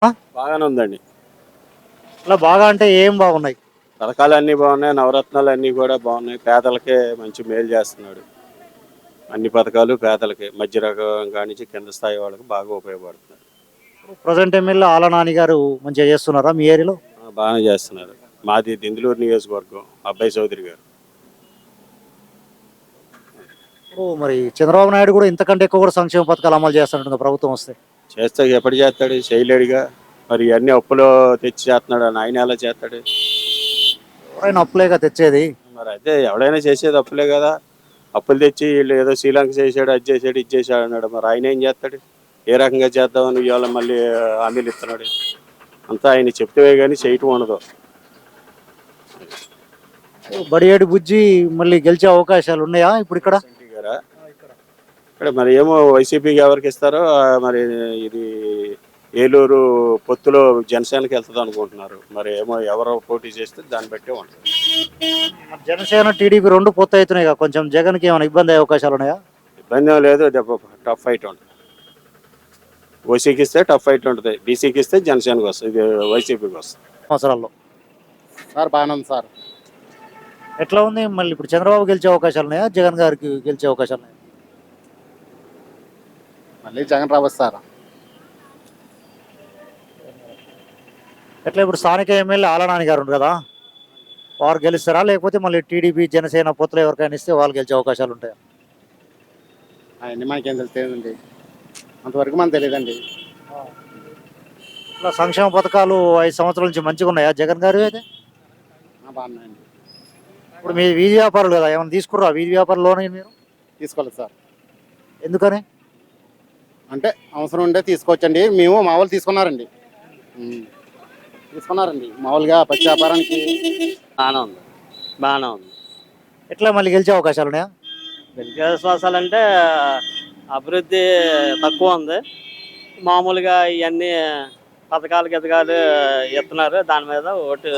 ఆ! బాగానే ఉందండి. అలా బాగా అంటే ఏం బాగున్నాయి? పథకాలన్నీ బాగున్నాయి. నవరత్నాలన్నీ కూడా బాగున్నాయి. పేదలకే మంచి మేలు చేస్తున్నాడు. అన్ని పథకాలు పేదలకే. మధ్య రకం కానించి కింద స్థాయి వాళ్ళకి బాగా ఉపయోగపడుతున్నాయి. ప్రెజెంట్ ఎమ్మెల్యే ఆళ్ళ నాని గారు మంచిగా చేస్తున్నారా మీ ఏరియాలో? బాగానే చేస్తున్నారు. మాది దెందులూరు నియోజకవర్గం. అబ్బాయి చౌదరి గారు. ఇప్పుడు మరి చంద్రబాబు నాయుడు కూడా ఇంతకంటే ఎక్కువ కూడా సంక్షేమ పథకాలు అమలు చేస్తానంటుంది ప్రభుత్వం వస్తే. చేస్తే ఎప్పుడు చేస్తాడు? చేయలేడుగా. మరి ఇవన్నీ అప్పులో తెచ్చి చేస్తున్నాడు. ఆయన ఎలా చేస్తాడు? ఎవరైనా అప్పులేగా తెచ్చేది. మరి అదే ఎవడైనా చేసేది అప్పులే కదా. అప్పులు తెచ్చి వీళ్ళు ఏదో శ్రీలంక చేశాడు, అది చేశాడు, ఇది చేశాడు అన్నాడు. మరి ఆయన ఏం చేస్తాడు? ఏ రకంగా చేద్దామని ఇవాళ మళ్ళీ హామీలు ఇస్తున్నాడు. అంతా ఆయన చెప్తే కానీ చేయటం ఉండదు. బడియేడు బుజ్జి మళ్ళీ గెలిచే అవకాశాలు ఉన్నాయా ఇప్పుడు ఇక్కడ? ఎన్టీ గారా? ఇక్కడ మరి ఏమో వైసీపీకి ఎవరికి ఇస్తారో మరి ఇది ఏలూరు పొత్తులో జనసేనకి వెళ్తుంది అనుకుంటున్నారు. మరి ఏమో ఎవరో పోటీ చేస్తే దాన్ని బట్టే ఉంటుంది. మరి జనసేన, టీడీపీ 2 పొత్తయితున్నాయిగా. కొంచెం జగన్‌కి ఏమైనా ఇబ్బంది అయ్యే అవకాశాలు ఉన్నాయా? ఇబ్బంది ఏం లేదు. టఫ్ ఫైట్ ఉంటుంది. ఓసీకి ఇస్తే టఫ్ ఫైట్ ఉంటుంది. బీసీకి ఇస్తే జనసేనకి వస్తుంది. ఇది వైసీపీకి వస్తుంది. సంవత్సరాల్లో. సార్ బాగానే ఉంది సార్. ఎట్లా ఉంది? మళ్ళీ ఇప్పుడు చంద్రబాబు గెలిచే అవకాశాలు ఉన్నాయా? జగన్ గారికి గెలిచే అవకాశాలు ఉన్నాయా? మళ్ళీ జగన్ రావచ్చు సార్. ఎట్లా ఇప్పుడు స్థానిక ఎమ్మెల్యే ఆళ్ళ నాని గారు ఉన్నారు కదా, వారు గెలుస్తారా? లేకపోతే మళ్ళీ టీడీపీ, జనసేన పొత్తులో ఎవరికైనా ఇస్తే వాళ్ళు గెలిచే అవకాశాలు ఉంటాయా? అవన్నీ మనకేం తెలియదండి. అంతవరకు మనకు తెలియదండి. ఇట్లా సంక్షేమ పథకాలు 5 సంవత్సరాల నుంచి మంచిగా ఉన్నాయా జగన్ గారు అయితే? బాగున్నాయండి. ఇప్పుడు మీ వీధి వ్యాపారులు కదా, ఏమైనా తీసుకుర్రా వీధి వ్యాపార లోన్ మీరు? తీసుకోలేదు సార్. ఎందుకని? అంటే అవసరం ఉంటే తీసుకోవచ్చండి. మేము మా వాళ్ళు తీసుకున్నారండి. తీసుకున్నారండి మామూలుగా పచ్చి వ్యాపారానికి. బాగానే ఉంది. బాగానే ఉంది. ఎట్లా మళ్ళీ గెలిచే అవకాశాలు ఉన్నాయా? వెలిగే విశ్వాసాలు అంటే అభివృద్ధి తక్కువ ఉంది. మామూలుగా ఇవన్నీ పథకాలు గితకాలు ఇస్తున్నారు. దాని మీద ఓటు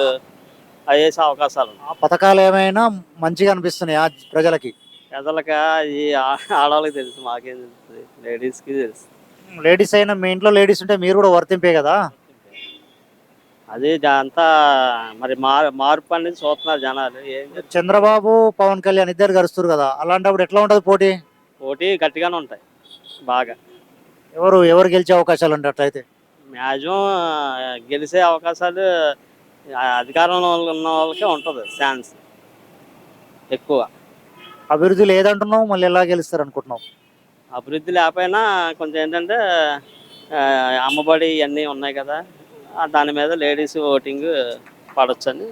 వేసే అవకాశాలు ఉన్నాయి. ఆ పథకాలు ఏమైనా మంచిగా అనిపిస్తున్నాయా ప్రజలకి? ప్రజలకి ఈ ఆడవాళ్ళకి తెలుసు, మాకేం తెలుస్తుంది, లేడీస్కి తెలుసు. లేడీస్ అయినా మీ ఇంట్లో లేడీస్ ఉంటే మీరు కూడా వర్తింపే కదా. అది అంతా మరి మార్పు అనేది చూస్తున్నారు జనాలు. ఏం చంద్రబాబు, పవన్ కళ్యాణ్ ఇద్దరు గడుస్తారు కదా, అలాంటప్పుడు ఎట్లా ఉంటుంది పోటీ? పోటీ గట్టిగానే ఉంటాయి బాగా. ఎవరు గెలిచే అవకాశాలు ఉంటాయి అట్లయితే? మ్యాక్సిమం గెలిచే అవకాశాలు అధికారంలో ఉన్న వాళ్ళకే ఉంటుంది ఛాన్స్ ఎక్కువ. అభివృద్ధి లేదంటున్నావు, మళ్ళీ ఎలా గెలుస్తారు అనుకుంటున్నావు? అభివృద్ధి లేకపోయినా కొంచెం ఏంటంటే అమ్మబడి ఇవన్నీ ఉన్నాయి కదా, దాని మీద లేడీస్ ఓటింగ్ పడొచ్చని